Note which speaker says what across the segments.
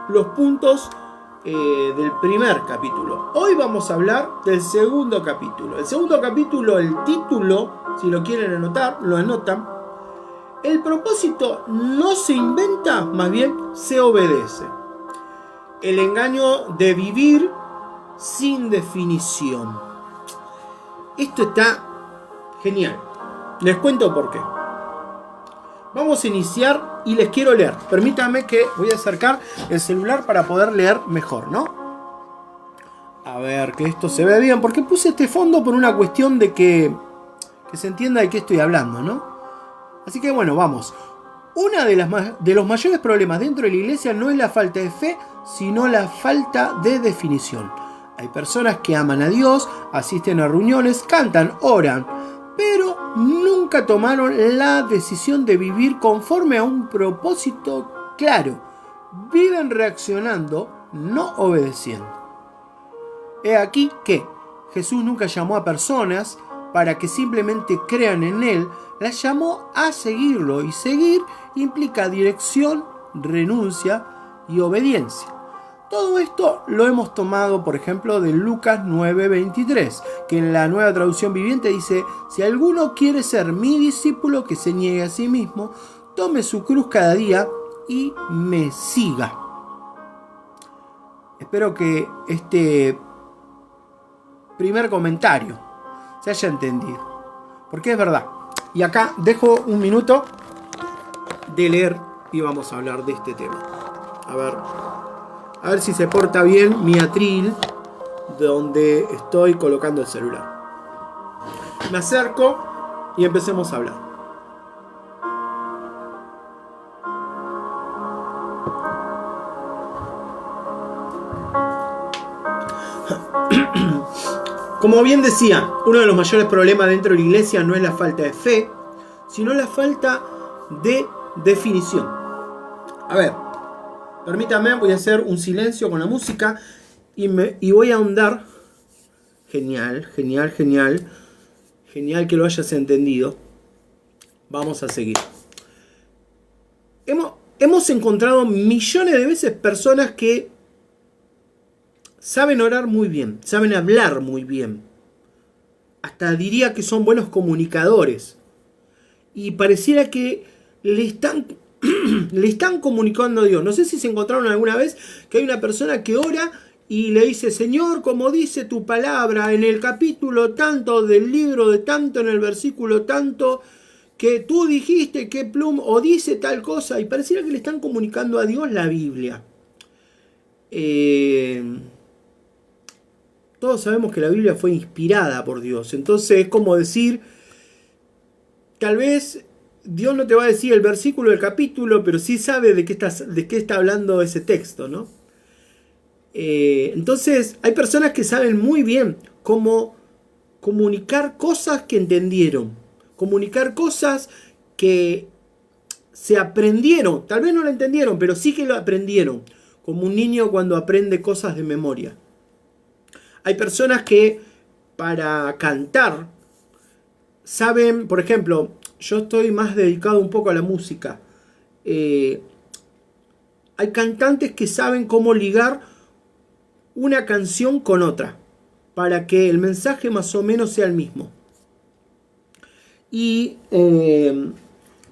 Speaker 1: los puntos del primer capítulo. Hoy vamos a hablar del segundo capítulo. El segundo capítulo, el título, si lo quieren anotar, lo anotan. El propósito no se inventa, más bien se obedece. El engaño de vivir sin definición. Esto está genial. Les cuento por qué. Vamos a iniciar y les quiero leer. Permítanme que voy a acercar el celular para poder leer mejor, ¿no? A ver, que esto se ve bien. Porque puse este fondo por una cuestión de que se entienda de qué estoy hablando, ¿no? Así que bueno, vamos. Uno de los mayores problemas dentro de la iglesia no es la falta de fe, sino la falta de definición. Hay personas que aman a Dios, asisten a reuniones, cantan, oran, pero nunca tomaron la decisión de vivir conforme a un propósito claro. Viven reaccionando, no obedeciendo. He aquí que Jesús nunca llamó a personas para que simplemente crean en Él, las llamó a seguirlo, y seguir implica dirección, renuncia y obediencia. Todo esto lo hemos tomado, por ejemplo, de Lucas 9:23, que en la Nueva Traducción Viviente dice: si alguno quiere ser mi discípulo, que se niegue a sí mismo, tome su cruz cada día y me siga. Espero que este primer comentario se haya entendido, porque es verdad. Y acá dejo un minuto de leer y vamos a hablar de este tema. A ver si se porta bien mi atril donde estoy colocando el celular. Me acerco y empecemos a hablar. Como bien decía, uno de los mayores problemas dentro de la iglesia no es la falta de fe, sino la falta de definición. A ver, permítame, voy a hacer un silencio con la música y voy a ahondar. Genial que lo hayas entendido. Vamos a seguir. Hemos encontrado millones de veces personas que saben orar muy bien, saben hablar muy bien. Hasta diría que son buenos comunicadores. Y pareciera que le están comunicando a Dios. No sé si se encontraron alguna vez que hay una persona que ora y le dice: Señor, como dice tu palabra en el capítulo tanto del libro de tanto, en el versículo tanto, que tú dijiste que plum, o dice tal cosa, y pareciera que le están comunicando a Dios la Biblia. Todos sabemos que la Biblia fue inspirada por Dios. Entonces es como decir, tal vez Dios no te va a decir el versículo del capítulo, pero sí sabe de qué está hablando ese texto, ¿no? Entonces hay personas que saben muy bien cómo comunicar cosas que entendieron, comunicar cosas que se aprendieron. Tal vez no lo entendieron, pero sí que lo aprendieron, como un niño cuando aprende cosas de memoria. Hay personas que para cantar saben, por ejemplo, yo estoy más dedicado un poco a la música. Hay cantantes que saben cómo ligar una canción con otra para que el mensaje más o menos sea el mismo. Y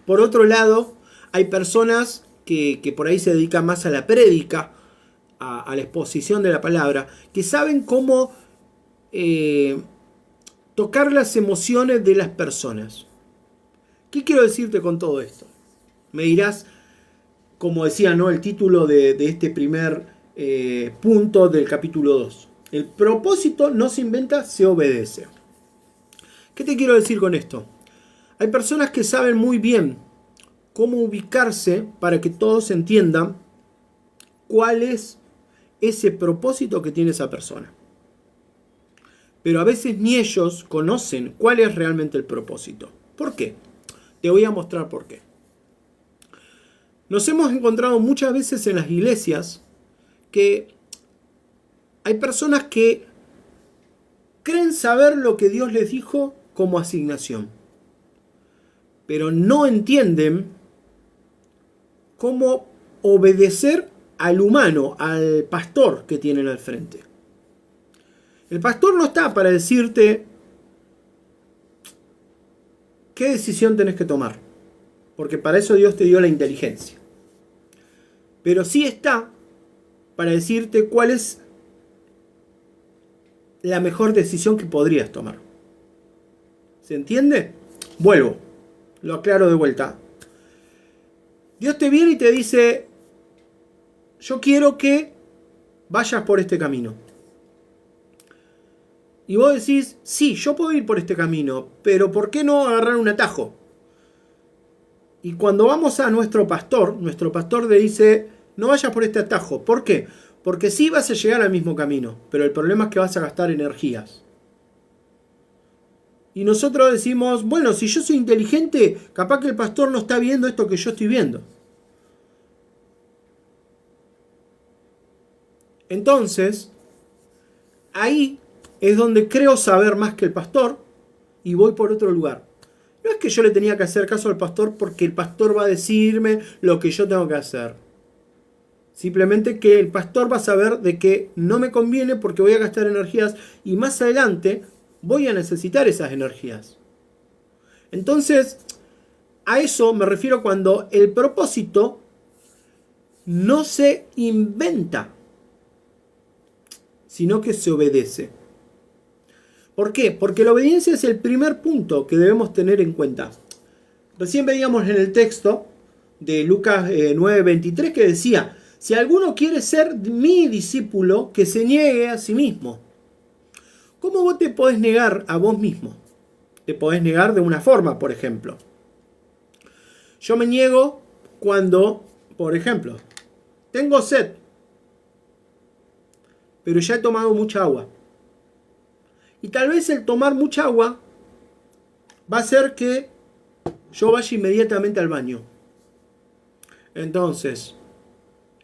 Speaker 1: por otro lado, hay personas que por ahí se dedican más a la prédica, a la exposición de la palabra, que saben cómo tocar las emociones de las personas. ¿Qué quiero decirte con todo esto? Me dirás, como decía, ¿no?, el título de este primer punto del capítulo 2. El propósito no se inventa, se obedece. ¿Qué te quiero decir con esto? Hay personas que saben muy bien cómo ubicarse para que todos entiendan cuál es ese propósito que tiene esa persona. Pero a veces ni ellos conocen cuál es realmente el propósito. ¿Por qué? Te voy a mostrar por qué. Nos hemos encontrado muchas veces en las iglesias que hay personas que creen saber lo que Dios les dijo como asignación, pero no entienden cómo obedecer al humano, al pastor que tienen al frente. El pastor no está para decirte qué decisión tenés que tomar, porque para eso Dios te dio la inteligencia. Pero sí está para decirte cuál es la mejor decisión que podrías tomar. ¿Se entiende? Vuelvo, lo aclaro de vuelta. Dios te viene y te dice, yo quiero que vayas por este camino. Y vos decís, sí, yo puedo ir por este camino, pero ¿por qué no agarrar un atajo? Y cuando vamos a nuestro pastor le dice, no vayas por este atajo. ¿Por qué? Porque sí vas a llegar al mismo camino, pero el problema es que vas a gastar energías. Y nosotros decimos, bueno, si yo soy inteligente, capaz que el pastor no está viendo esto que yo estoy viendo. Entonces, ahí es donde creo saber más que el pastor y voy por otro lugar. No es que yo le tenía que hacer caso al pastor porque el pastor va a decirme lo que yo tengo que hacer. Simplemente que el pastor va a saber de que no me conviene porque voy a gastar energías y más adelante voy a necesitar esas energías. Entonces, a eso me refiero cuando el propósito no se inventa, sino que se obedece. ¿Por qué? Porque la obediencia es el primer punto que debemos tener en cuenta. Recién veíamos en el texto de Lucas 9:23 que decía, si alguno quiere ser mi discípulo, que se niegue a sí mismo. ¿Cómo vos te podés negar a vos mismo? Te podés negar de una forma, por ejemplo. Yo me niego cuando, por ejemplo, tengo sed, pero ya he tomado mucha agua. Y tal vez el tomar mucha agua va a hacer que yo vaya inmediatamente al baño. Entonces,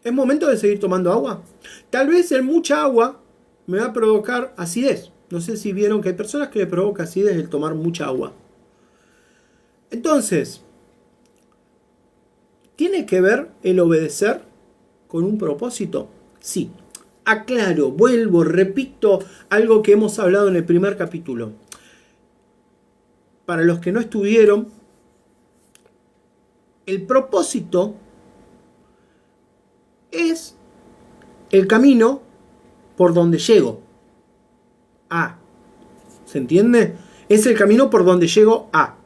Speaker 1: ¿es momento de seguir tomando agua? Tal vez el mucha agua me va a provocar acidez. No sé si vieron que hay personas que le provoca acidez el tomar mucha agua. Entonces, ¿tiene que ver el obedecer con un propósito? Sí. Aclaro, vuelvo, repito algo que hemos hablado en el primer capítulo. Para los que no estuvieron, el propósito es el camino por donde llego a. ¿Se entiende? Es el camino por donde llego a.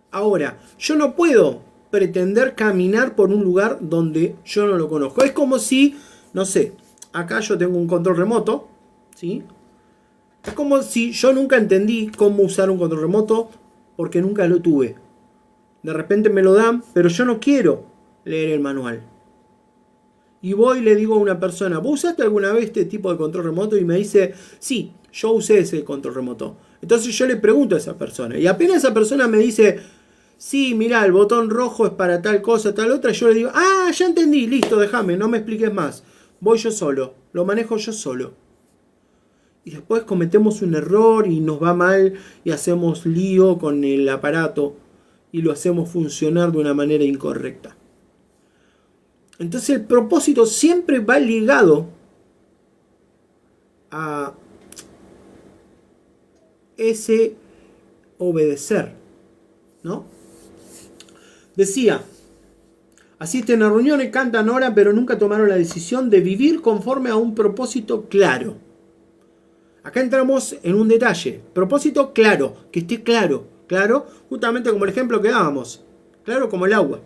Speaker 1: Ahora, yo no puedo pretender caminar por un lugar donde yo no lo conozco. Es como si, no sé, acá yo tengo un control remoto, ¿sí? Es como si yo nunca entendí cómo usar un control remoto porque nunca lo tuve. De repente me lo dan, pero yo no quiero leer el manual. Y voy y le digo a una persona, ¿vos usaste alguna vez este tipo de control remoto? Y me dice, sí, yo usé ese control remoto. Entonces yo le pregunto a esa persona. Y apenas esa persona me dice, sí, mirá, el botón rojo es para tal cosa, tal otra, yo le digo, ah, ya entendí, listo, déjame, no me expliques más. Voy yo solo, lo manejo yo solo. Y después cometemos un error y nos va mal y hacemos lío con el aparato y lo hacemos funcionar de una manera incorrecta. Entonces el propósito siempre va ligado a ese obedecer, ¿no? Decía, asisten a reuniones, cantan, oran, pero nunca tomaron la decisión de vivir conforme a un propósito claro. Acá entramos en un detalle. Propósito claro, que esté claro. Claro, justamente como el ejemplo que dábamos. Claro como el agua.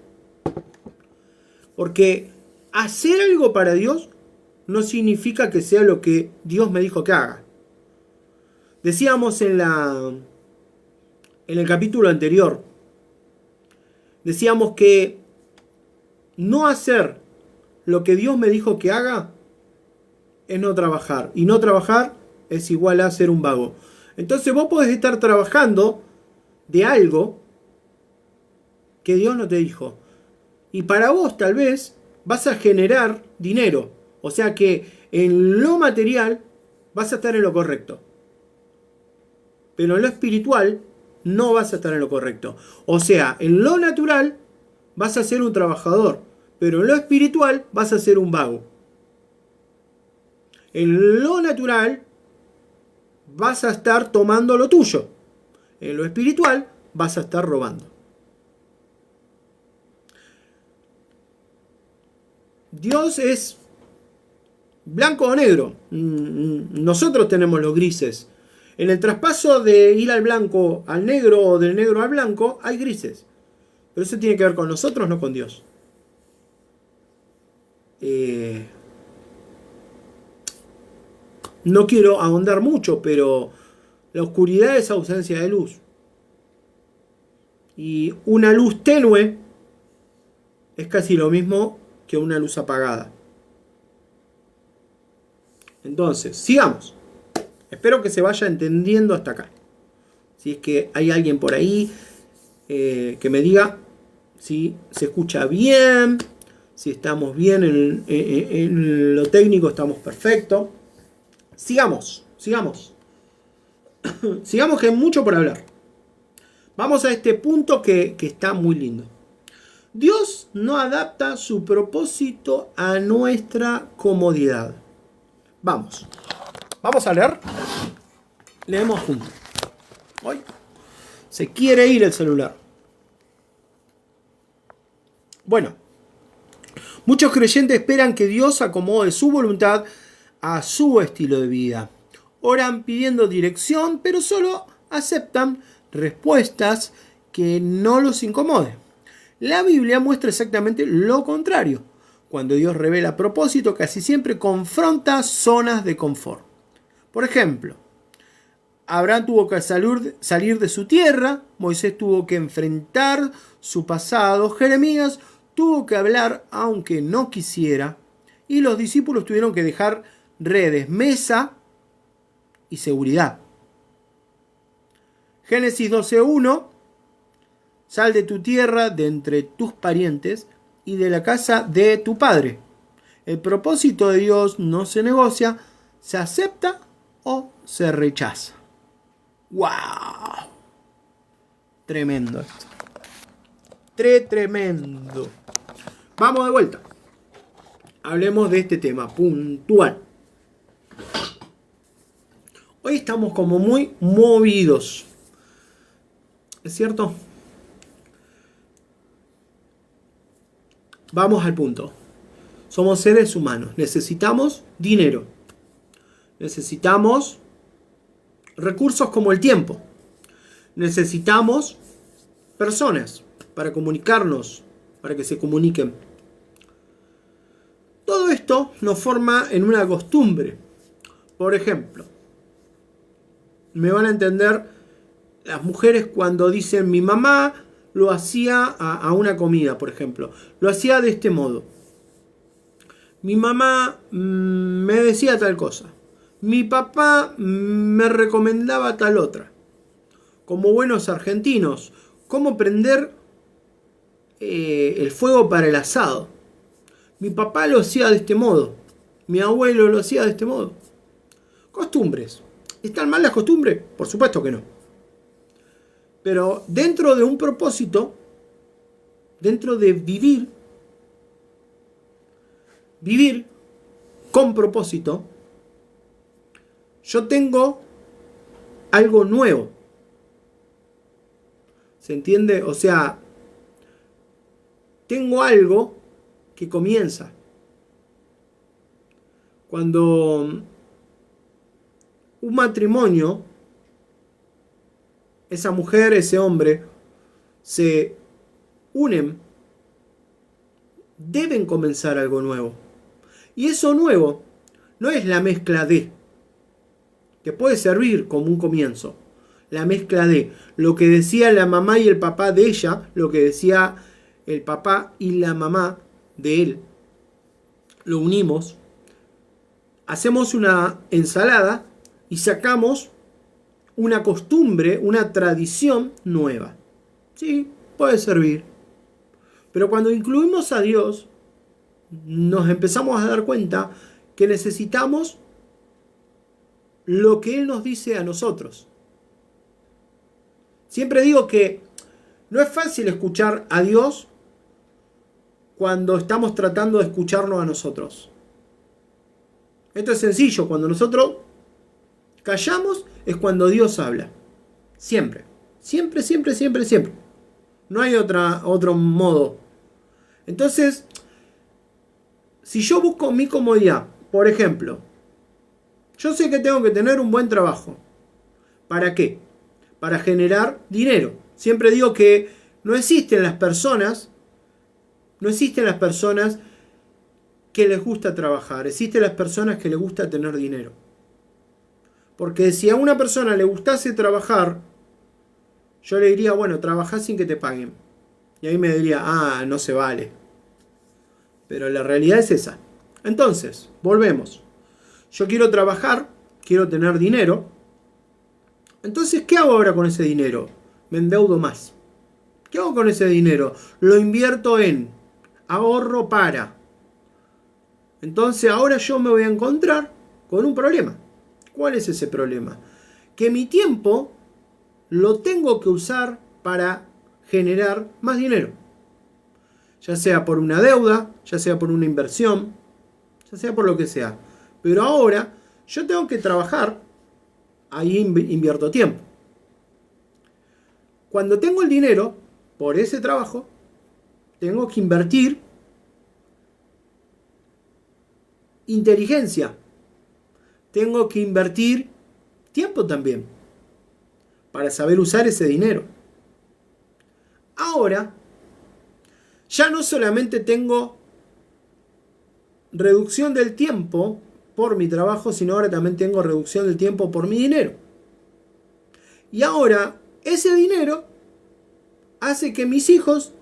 Speaker 1: Porque hacer algo para Dios no significa que sea lo que Dios me dijo que haga. Decíamos en el capítulo anterior, decíamos que no hacer lo que Dios me dijo que haga es no trabajar. Y no trabajar es igual a ser un vago. Entonces vos podés estar trabajando de algo que Dios no te dijo. Y para vos tal vez vas a generar dinero. O sea que en lo material vas a estar en lo correcto. Pero en lo espiritual no vas a estar en lo correcto. O sea, en lo natural vas a ser un trabajador. pero en lo espiritual vas a ser un vago. En lo natural vas a estar tomando lo tuyo. En lo espiritual vas a estar robando. Dios es blanco o negro. Nosotros tenemos los grises. En el traspaso de ir al blanco al negro o del negro al blanco hay grises. Pero eso tiene que ver con nosotros, no con Dios. No quiero ahondar mucho, pero la oscuridad es ausencia de luz. Y una luz tenue es casi lo mismo que una luz apagada. Entonces, sigamos. Espero que se vaya entendiendo hasta acá. Si es que hay alguien por ahí que me diga si se escucha bien, si estamos bien en lo técnico, estamos perfecto. Sigamos. Sigamos que hay mucho por hablar. Vamos a este punto que está muy lindo. Dios no adapta su propósito a nuestra comodidad. Vamos a leer. Leemos juntos. Hoy se quiere ir el celular. Bueno, muchos creyentes esperan que Dios acomode su voluntad a su estilo de vida. Oran pidiendo dirección, pero solo aceptan respuestas que no los incomoden. La Biblia muestra exactamente lo contrario. Cuando Dios revela propósito, casi siempre confronta zonas de confort. Por ejemplo, Abraham tuvo que salir de su tierra, Moisés tuvo que enfrentar su pasado, Jeremías tuvo que hablar aunque no quisiera, y los discípulos tuvieron que dejar redes, mesa y seguridad. Génesis 12:1: Sal de tu tierra, de entre tus parientes y de la casa de tu padre. El propósito de Dios no se negocia, se acepta o se rechaza. ¡Wow! Tremendo esto. Tremendo. Vamos de vuelta. Hablemos de este tema puntual. Hoy estamos como muy movidos. ¿Es cierto? Vamos al punto. Somos seres humanos. Necesitamos dinero. Necesitamos recursos como el tiempo. Necesitamos personas para comunicarnos, para que se comuniquen. Todo esto nos forma en una costumbre. Por ejemplo, me van a entender las mujeres cuando dicen mi mamá lo hacía a una comida, por ejemplo. Lo hacía de este modo. Mi mamá me decía tal cosa. Mi papá me recomendaba tal otra. Como buenos argentinos, ¿cómo prender el fuego para el asado? Mi papá lo hacía de este modo. Mi abuelo lo hacía de este modo. Costumbres. ¿Están mal las costumbres? Por supuesto que no. Pero dentro de un propósito, dentro de vivir con propósito, yo tengo algo nuevo. ¿Se entiende? O sea, tengo algo que comienza. Cuando un matrimonio, esa mujer, ese hombre, se unen, deben comenzar algo nuevo. Y eso nuevo no es la mezcla de, que puede servir como un comienzo. La mezcla de lo que decía la mamá y el papá de ella, lo que decía el papá y la mamá de él. Lo unimos, hacemos una ensalada y sacamos una costumbre, una tradición nueva. Sí, puede servir. Pero cuando incluimos a Dios, nos empezamos a dar cuenta que necesitamos lo que Él nos dice a nosotros. Siempre digo que no es fácil escuchar a Dios cuando estamos tratando de escucharnos a nosotros. Esto es sencillo, cuando nosotros callamos es cuando Dios habla. Siempre. Siempre, siempre, siempre, siempre. No hay otro modo. Entonces, si yo busco mi comodidad, por ejemplo, yo sé que tengo que tener un buen trabajo. ¿Para qué? Para generar dinero. Siempre digo que no existen las personas que les gusta trabajar. Existen las personas que les gusta tener dinero. Porque si a una persona le gustase trabajar, yo le diría, bueno, trabajá sin que te paguen. Y ahí me diría, no se vale. Pero la realidad es esa. Entonces, volvemos. Yo quiero trabajar, quiero tener dinero. Entonces, ¿qué hago ahora con ese dinero? Me endeudo más. ¿Qué hago con ese dinero? Lo invierto en ahorro para. Entonces, ahora yo me voy a encontrar con un problema. ¿Cuál es ese problema? Que mi tiempo lo tengo que usar para generar más dinero. Ya sea por una deuda, ya sea por una inversión, ya sea por lo que sea. Pero ahora yo tengo que trabajar, ahí invierto tiempo. Cuando tengo el dinero por ese trabajo, tengo que invertir inteligencia. Tengo que invertir tiempo también para saber usar ese dinero. Ahora, ya no solamente tengo reducción del tiempo por mi trabajo, sino ahora también tengo reducción del tiempo por mi dinero. Y ahora, ese dinero hace que mis hijos,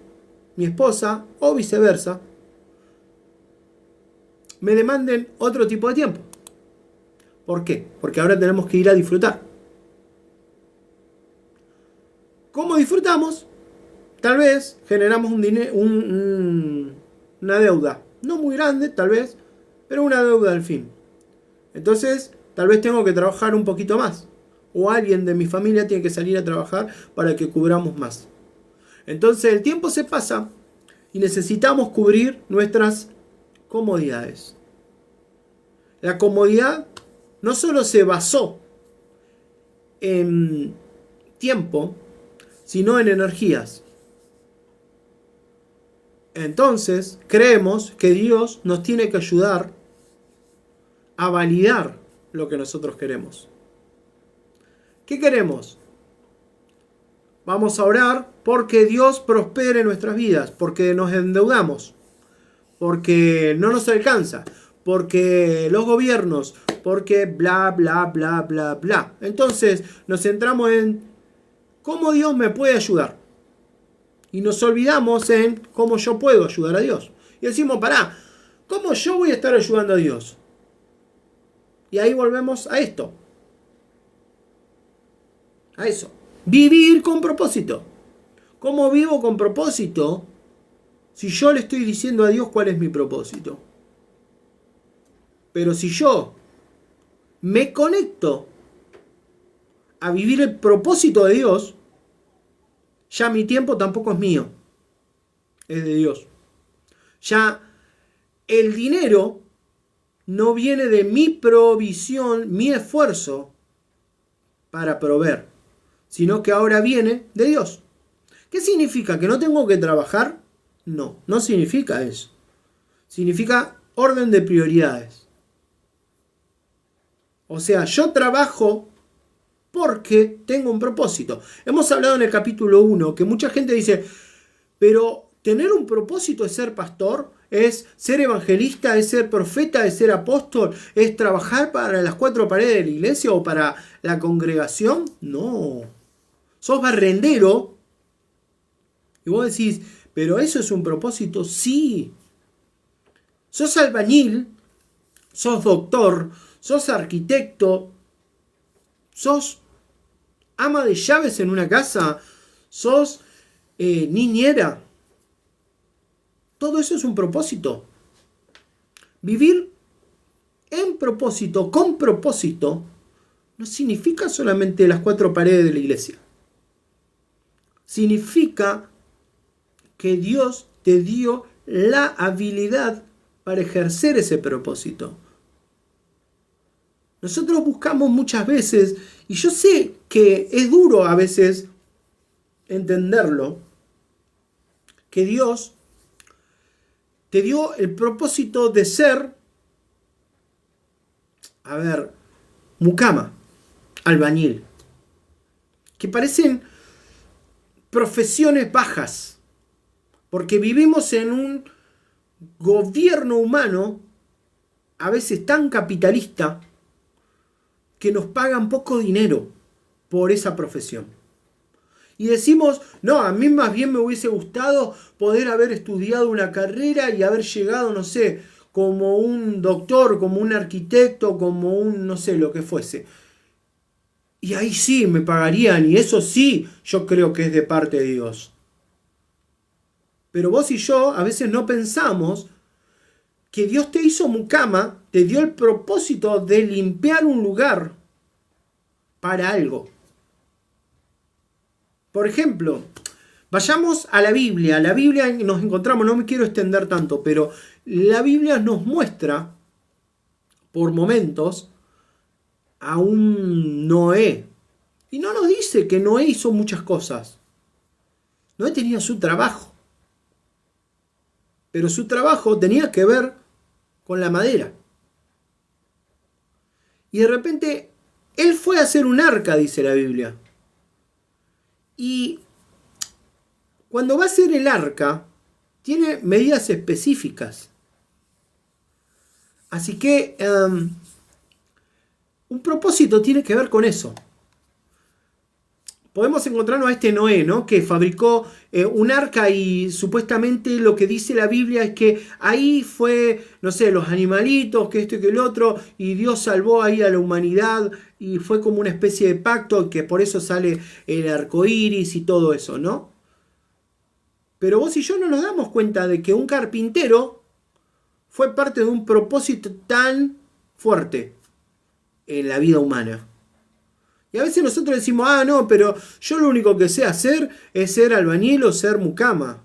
Speaker 1: mi esposa o viceversa, me demanden otro tipo de tiempo. ¿Por qué? Porque ahora tenemos que ir a disfrutar. ¿Cómo disfrutamos? Tal vez generamos una deuda. No muy grande, tal vez, pero una deuda al fin. Entonces, tal vez tengo que trabajar un poquito más. O alguien de mi familia tiene que salir a trabajar para que cubramos más. Entonces, el tiempo se pasa y necesitamos cubrir nuestras comodidades. La comodidad no solo se basó en tiempo, sino en energías. Entonces, creemos que Dios nos tiene que ayudar a validar lo que nosotros queremos. ¿Qué queremos? Vamos a orar porque Dios prospere nuestras vidas, porque nos endeudamos, porque no nos alcanza, porque los gobiernos, porque bla, bla, bla, bla, bla. Entonces nos centramos en cómo Dios me puede ayudar. Y nos olvidamos en cómo yo puedo ayudar a Dios. Y decimos, pará, ¿cómo yo voy a estar ayudando a Dios? Y ahí volvemos a esto. A eso. Vivir con propósito. ¿Cómo vivo con propósito si yo le estoy diciendo a Dios cuál es mi propósito? Pero si yo me conecto a vivir el propósito de Dios, ya mi tiempo tampoco es mío, es de Dios. Ya el dinero no viene de mi provisión, mi esfuerzo para proveer, sino que ahora viene de Dios. ¿Qué significa? ¿Que no tengo que trabajar? No, no significa eso. Significa orden de prioridades. O sea, yo trabajo porque tengo un propósito. Hemos hablado en el capítulo 1 que mucha gente dice, pero tener un propósito es ser pastor, es ser evangelista, es ser profeta, es ser apóstol, es trabajar para las 4 paredes de la iglesia o para la congregación. No. Sos barrendero y vos decís, pero eso es un propósito. Sí. Sos albañil, sos doctor, sos arquitecto, sos ama de llaves en una casa, sos niñera. Todo eso es un propósito. Vivir en propósito, con propósito, no significa solamente las 4 paredes de la iglesia. Significa que Dios te dio la habilidad para ejercer ese propósito. Nosotros buscamos muchas veces, y yo sé que es duro a veces entenderlo, que Dios te dio el propósito de ser, mucama, albañil, que parecen profesiones bajas, porque vivimos en un gobierno humano a veces tan capitalista que nos pagan poco dinero por esa profesión. Y decimos, no, a mí más bien me hubiese gustado poder haber estudiado una carrera y haber llegado, no sé, como un doctor, como un arquitecto, como un, no sé, lo que fuese. Y ahí sí me pagarían, y eso sí yo creo que es de parte de Dios. Pero vos y yo a veces no pensamos que Dios te hizo mucama, te dio el propósito de limpiar un lugar para algo. Por ejemplo, vayamos a la Biblia. La Biblia nos encontramos, no me quiero extender tanto, pero la Biblia nos muestra por momentos a un Noé. Y no nos dice que Noé hizo muchas cosas. Noé tenía su trabajo. Pero su trabajo tenía que ver con la madera. Y de repente, él fue a hacer un arca, dice la Biblia. Y cuando va a hacer el arca, tiene medidas específicas. Así que un propósito tiene que ver con eso. Podemos encontrarnos a este Noé, ¿no? Que fabricó un arca y supuestamente lo que dice la Biblia es que ahí fue, no sé, los animalitos, que esto y que el otro, y Dios salvó ahí a la humanidad y fue como una especie de pacto, que por eso sale el arco iris y todo eso, ¿no? Pero vos y yo no nos damos cuenta de que un carpintero fue parte de un propósito tan fuerte en la vida humana. Y a veces nosotros decimos, no, pero yo lo único que sé hacer es ser albañil o ser mucama.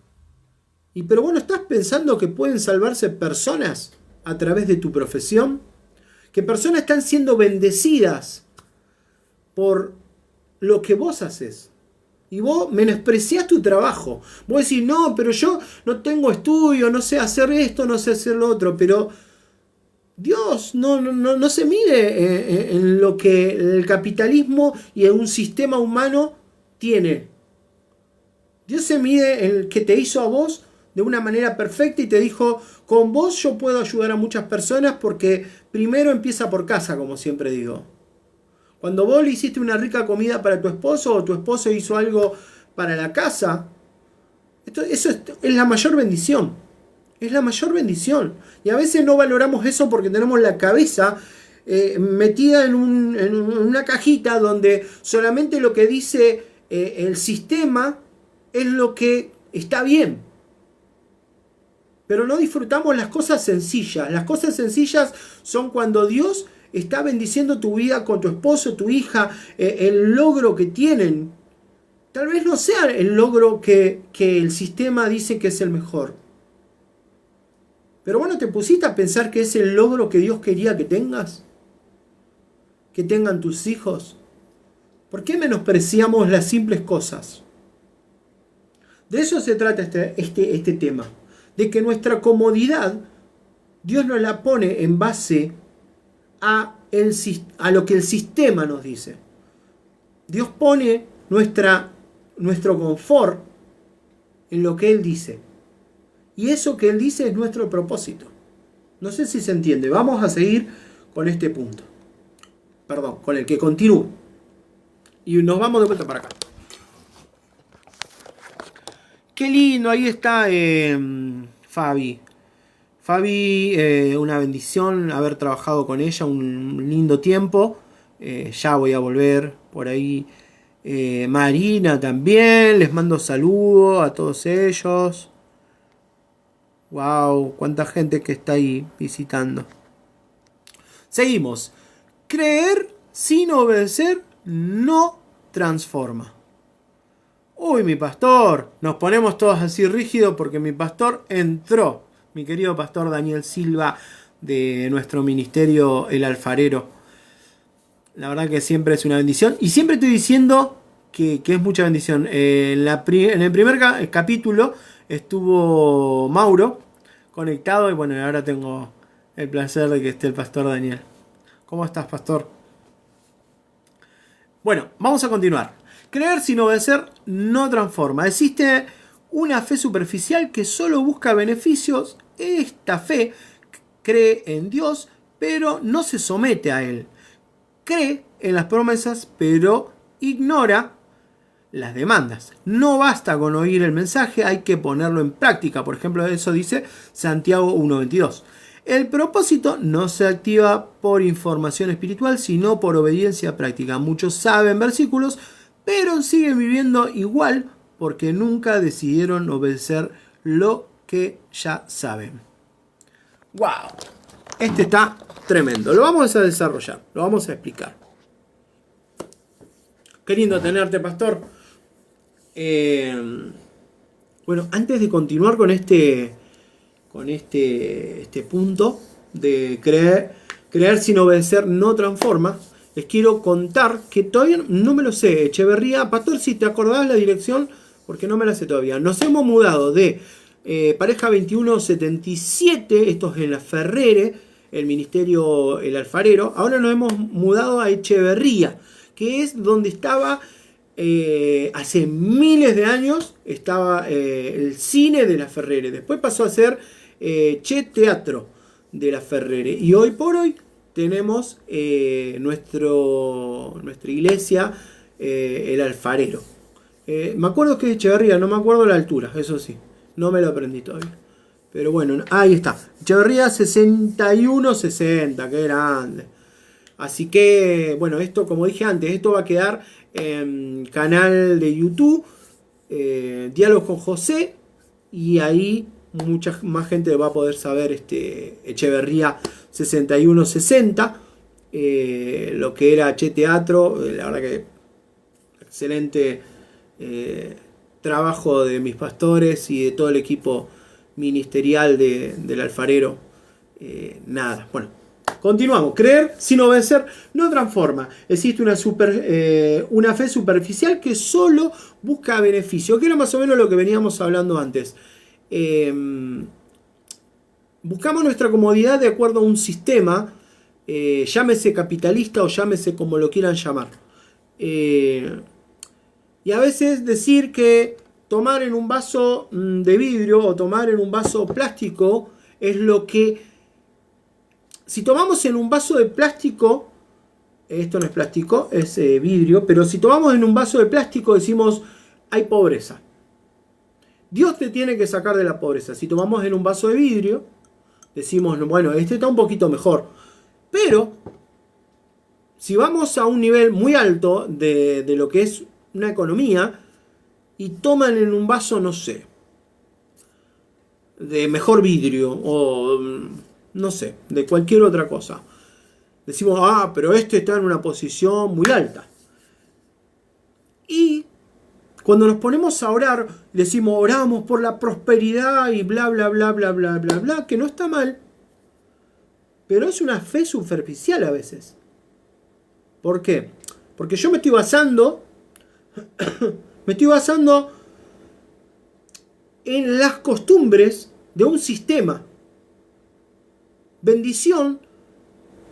Speaker 1: Pero vos no estás pensando que pueden salvarse personas a través de tu profesión, que personas están siendo bendecidas por lo que vos haces. Y vos menospreciás tu trabajo. Vos decís, no, pero yo no tengo estudio, no sé hacer esto, no sé hacer lo otro, pero Dios no se mide en lo que el capitalismo y en un sistema humano tiene. Dios se mide en el que te hizo a vos de una manera perfecta y te dijo, con vos yo puedo ayudar a muchas personas porque primero empieza por casa, como siempre digo. Cuando vos le hiciste una rica comida para tu esposo o tu esposo hizo algo para la casa, eso es la mayor bendición. Es la mayor bendición. Y a veces no valoramos eso porque tenemos la cabeza metida en una cajita donde solamente lo que dice el sistema es lo que está bien. Pero no disfrutamos las cosas sencillas. Las cosas sencillas son cuando Dios está bendiciendo tu vida con tu esposo, tu hija, el logro que tienen. Tal vez no sea el logro que el sistema dice que es el mejor. Pero bueno, ¿te pusiste a pensar que es el logro que Dios quería que tengas? Que tengan tus hijos. ¿Por qué menospreciamos las simples cosas? De eso se trata este tema. De que nuestra comodidad, Dios nos la pone en base a lo que el sistema nos dice. Dios pone nuestro confort en lo que Él dice. Y eso que Él dice es nuestro propósito. No sé si se entiende. Vamos a seguir con este punto. Perdón, con el que continúo. Y nos vamos de vuelta para acá. Qué lindo, ahí está Fabi. Fabi, una bendición haber trabajado con ella un lindo tiempo. Ya voy a volver por ahí. Marina también, les mando saludos a todos ellos. Wow, cuánta gente que está ahí visitando. Seguimos. Creer sin obedecer no transforma. Uy, mi pastor. Nos ponemos todos así rígidos porque mi pastor entró. Mi querido pastor Daniel Silva de nuestro ministerio El Alfarero. La verdad que siempre es una bendición. Y siempre estoy diciendo que es mucha bendición. En el primer capítulo estuvo Mauro conectado. Y bueno, ahora tengo el placer de que esté el pastor Daniel. ¿Cómo estás, pastor? Bueno, vamos a continuar. Creer sin obedecer no transforma. Existe una fe superficial que solo busca beneficios. Esta fe cree en Dios, pero no se somete a Él. Cree en las promesas, pero ignora las demandas. No basta con oír el mensaje, hay que ponerlo en práctica. Por ejemplo, eso dice Santiago 1:22. El propósito no se activa por información espiritual, sino por obediencia práctica. Muchos saben versículos, pero siguen viviendo igual porque nunca decidieron obedecer lo que ya saben. ¡Wow! Este está tremendo. Lo vamos a desarrollar, lo vamos a explicar. Qué lindo tenerte, pastor. Bueno, antes de continuar con este punto de creer sin obedecer no transforma, les quiero contar que todavía no me lo sé. Echeverría, pastor, si te acordás la dirección, porque no me la sé todavía. Nos hemos mudado de Pareja 2177, esto es en La Ferrere, el ministerio El Alfarero. Ahora nos hemos mudado a Echeverría, que es donde estaba hace miles de años, estaba el cine de La Ferrere. Después pasó a ser Che Teatro de La Ferrere. Y hoy por hoy tenemos nuestra iglesia, El Alfarero. Me acuerdo que es Echeverría, no me acuerdo la altura, eso sí. No me lo aprendí todavía. Pero bueno, ahí está. Echeverría 6160, qué grande. Así que, bueno, esto, como dije antes, esto va a quedar en canal de YouTube, Diálogos con José, y ahí mucha más gente va a poder saber Echeverría 6160, lo que era Che Teatro. La verdad que excelente trabajo de mis pastores y de todo el equipo ministerial del Alfarero. Nada, bueno. Continuamos. Creer sin obedecer no transforma. Existe una fe superficial que solo busca beneficio, que era más o menos lo que veníamos hablando antes. Buscamos nuestra comodidad de acuerdo a un sistema, llámese capitalista o llámese como lo quieran llamar. Y a veces decir que tomar en un vaso de vidrio o tomar en un vaso plástico es lo que... Si tomamos en un vaso de plástico, esto no es plástico, es vidrio, pero si tomamos en un vaso de plástico decimos hay pobreza. Dios te tiene que sacar de la pobreza. Si tomamos en un vaso de vidrio, decimos, bueno, este está un poquito mejor. Pero, si vamos a un nivel muy alto de lo que es una economía, y toman en un vaso, no sé, de mejor vidrio, o no sé, de cualquier otra cosa, decimos, pero este está en una posición muy alta. Y cuando nos ponemos a orar, decimos, oramos por la prosperidad y bla, bla, bla, bla, bla, bla, bla, que no está mal, pero es una fe superficial a veces. ¿Por qué? Porque yo me estoy basando en las costumbres de un sistema. Bendición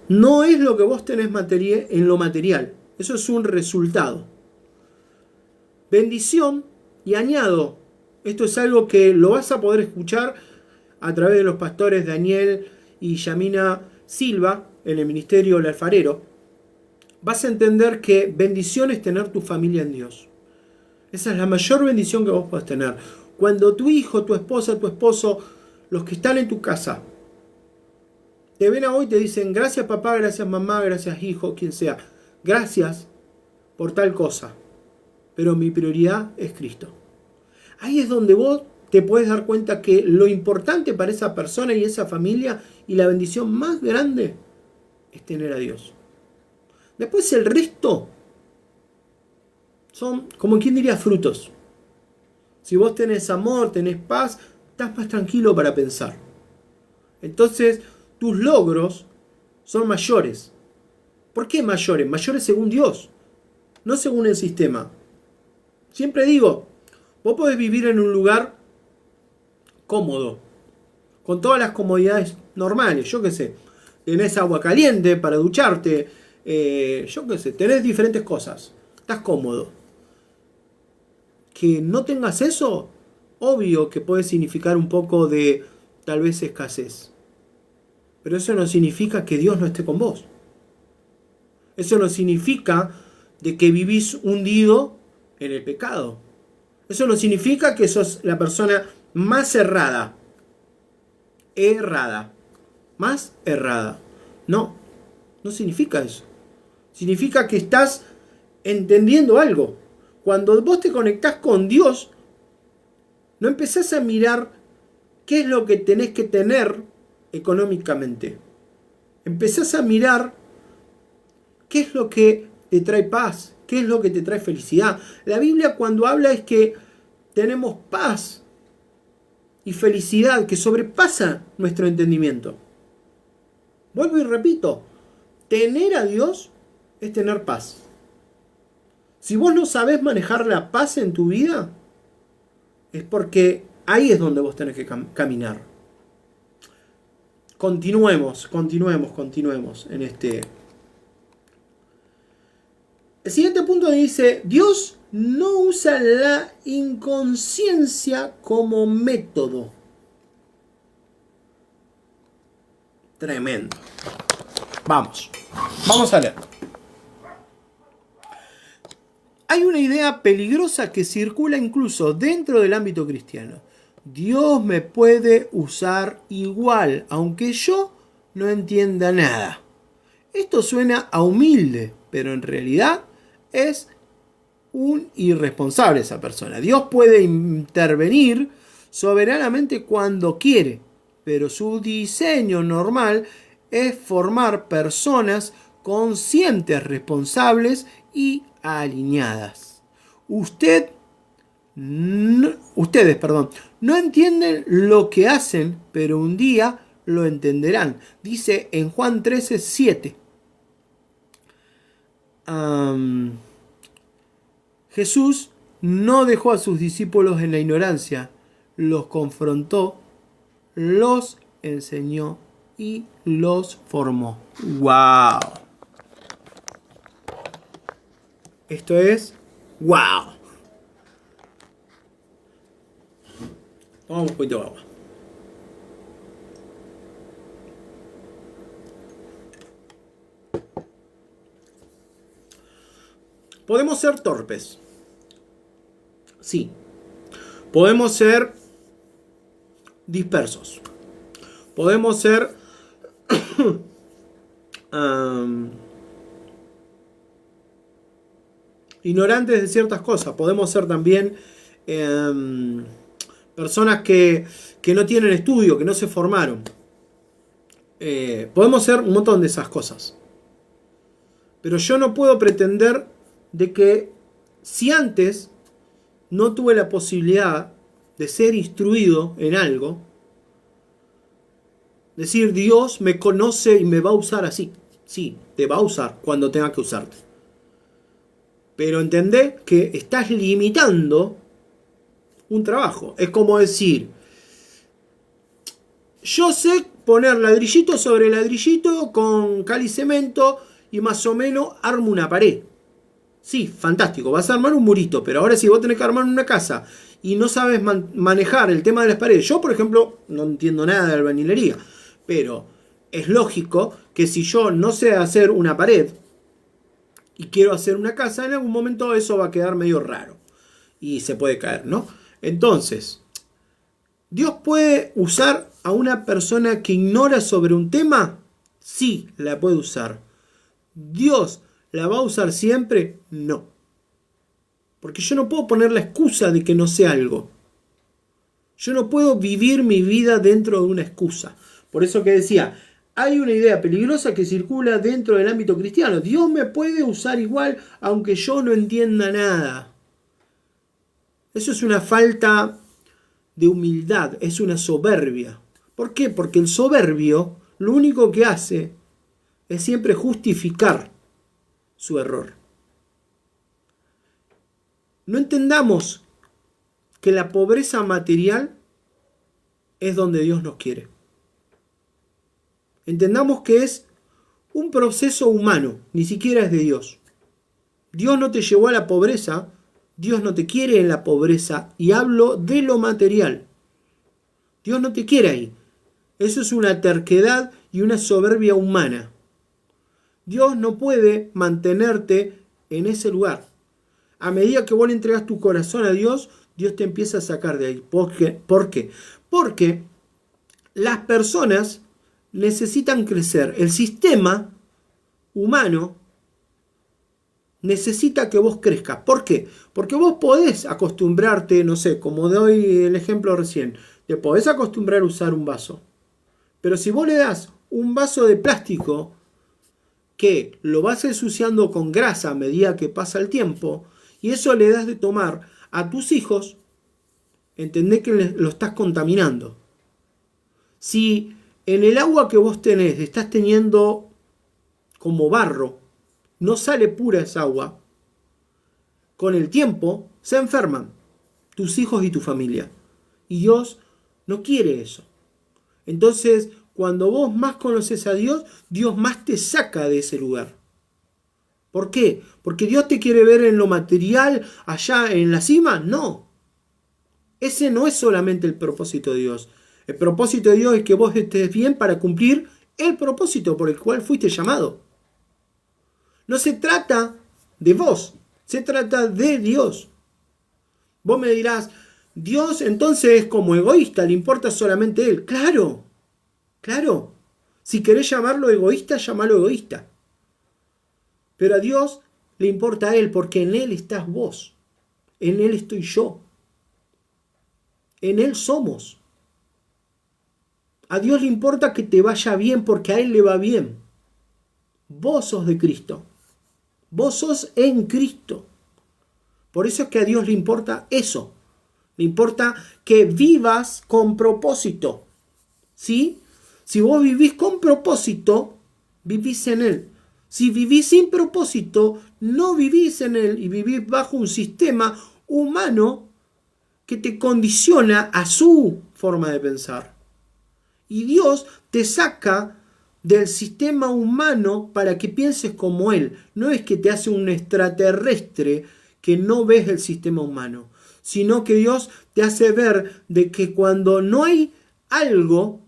Speaker 1: no es lo que vos tenés en lo material. Eso es un resultado. Bendición, y añado, esto es algo que lo vas a poder escuchar a través de los pastores Daniel y Yamina Silva en el ministerio El Alfarero. Vas a entender que bendición es tener tu familia en Dios. Esa es la mayor bendición que vos podés tener. Cuando tu hijo, tu esposa, tu esposo, los que están en tu casa, te ven a hoy y te dicen, gracias papá, gracias mamá, gracias hijo, quien sea. Gracias por tal cosa. Pero mi prioridad es Cristo. Ahí es donde vos te puedes dar cuenta que lo importante para esa persona y esa familia y la bendición más grande es tener a Dios. Después el resto son, como quien diría, frutos. Si vos tenés amor, tenés paz, estás más tranquilo para pensar. Entonces, tus logros son mayores. ¿Por qué mayores? Mayores según Dios, no según el sistema. Siempre digo, vos podés vivir en un lugar cómodo, con todas las comodidades normales, yo qué sé. Tenés agua caliente para ducharte, yo qué sé, tenés diferentes cosas. Estás cómodo. Que no tengas eso, obvio que puede significar un poco de, tal vez, escasez. Pero eso no significa que Dios no esté con vos. Eso no significa de que vivís hundido en el pecado. Eso no significa que sos la persona más errada. Más errada. No, no significa eso. Significa que estás entendiendo algo. Cuando vos te conectás con Dios, no empezás a mirar qué es lo que tenés que tener económicamente. Empezás a mirar qué es lo que te trae paz, qué es lo que te trae felicidad. La Biblia cuando habla es que tenemos paz y felicidad que sobrepasa nuestro entendimiento. Vuelvo y repito, tener a Dios es tener paz. Si vos no sabés manejar la paz en tu vida, es porque ahí es donde vos tenés que caminar. Continuemos en este. El siguiente punto dice, Dios no usa la inconsciencia como método. Tremendo. Vamos a leer. Hay una idea peligrosa que circula incluso dentro del ámbito cristiano. Dios me puede usar igual, aunque yo no entienda nada. Esto suena a humilde, pero en realidad es un irresponsable esa persona. Dios puede intervenir soberanamente cuando quiere, pero su diseño normal es formar personas conscientes, responsables y alineadas. Ustedes, no entienden lo que hacen, pero un día lo entenderán. Dice en Juan 13:7. Jesús no dejó a sus discípulos en la ignorancia, los confrontó, los enseñó y los formó. ¡Wow! Esto es ¡wow! Tomamos un poquito de agua. Podemos ser torpes. Sí. Podemos ser dispersos. Podemos ser ignorantes de ciertas cosas. Podemos ser también personas que no tienen estudio, que no se formaron. Podemos ser un montón de esas cosas. Pero yo no puedo pretender de que si antes no tuve la posibilidad de ser instruido en algo, decir Dios me conoce y me va a usar así. Sí, te va a usar cuando tenga que usarte. Pero entendé que estás limitando un trabajo. Es como decir, yo sé poner ladrillito sobre ladrillito con cal y cemento y más o menos armo una pared. Sí, fantástico, vas a armar un murito, pero ahora si vos tenés que armar una casa y no sabes manejar el tema de las paredes. Yo, por ejemplo, no entiendo nada de albañilería, pero es lógico que si yo no sé hacer una pared y quiero hacer una casa, en algún momento eso va a quedar medio raro y se puede caer, ¿no? Entonces, ¿Dios puede usar a una persona que ignora sobre un tema? Sí, la puede usar. ¿Dios la va a usar siempre? No. Porque yo no puedo poner la excusa de que no sé algo. Yo no puedo vivir mi vida dentro de una excusa. Por eso que decía, hay una idea peligrosa que circula dentro del ámbito cristiano. Dios me puede usar igual aunque yo no entienda nada. Eso es una falta de humildad, es una soberbia. ¿Por qué? Porque el soberbio lo único que hace es siempre justificar su error. No entendamos que la pobreza material es donde Dios nos quiere. Entendamos que es un proceso humano, ni siquiera es de Dios. Dios no te llevó a la pobreza, Dios no te quiere en la pobreza, y hablo de lo material. Dios no te quiere ahí. Eso es una terquedad y una soberbia humana. Dios no puede mantenerte en ese lugar. A medida que vos le entregas tu corazón a Dios, Dios te empieza a sacar de ahí. ¿Por qué? Porque las personas necesitan crecer. El sistema humano necesita que vos crezcas. ¿Por qué? Porque vos podés acostumbrarte, no sé, como doy el ejemplo recién, te podés acostumbrar a usar un vaso. Pero si vos le das un vaso de plástico que lo vas ensuciando con grasa a medida que pasa el tiempo, y eso le das de tomar a tus hijos, entendés que lo estás contaminando. Si en el agua que vos tenés estás teniendo como barro, no sale pura esa agua, con el tiempo se enferman tus hijos y tu familia. Y Dios no quiere eso. Entonces, cuando vos más conoces a Dios, Dios más te saca de ese lugar. ¿Por qué? ¿Porque Dios te quiere ver en lo material, allá en la cima? No. Ese no es solamente el propósito de Dios. El propósito de Dios es que vos estés bien para cumplir el propósito por el cual fuiste llamado. No se trata de vos, se trata de Dios. Vos me dirás, Dios entonces es como egoísta, le importa solamente Él. Claro, claro. Si querés llamarlo egoísta, llamalo egoísta. Pero a Dios le importa a Él porque en Él estás vos. En Él estoy yo. En Él somos. A Dios le importa que te vaya bien porque a Él le va bien. Vos sos de Cristo. Vos sos en Cristo. Por eso es que a Dios le importa eso. Le importa que vivas con propósito. ¿Sí? Si vos vivís con propósito, vivís en Él. Si vivís sin propósito, no vivís en Él y vivís bajo un sistema humano que te condiciona a su forma de pensar. Y Dios te saca del sistema humano para que pienses como Él. No es que te hace un extraterrestre que no ves el sistema humano, sino que Dios te hace ver de que cuando no hay algo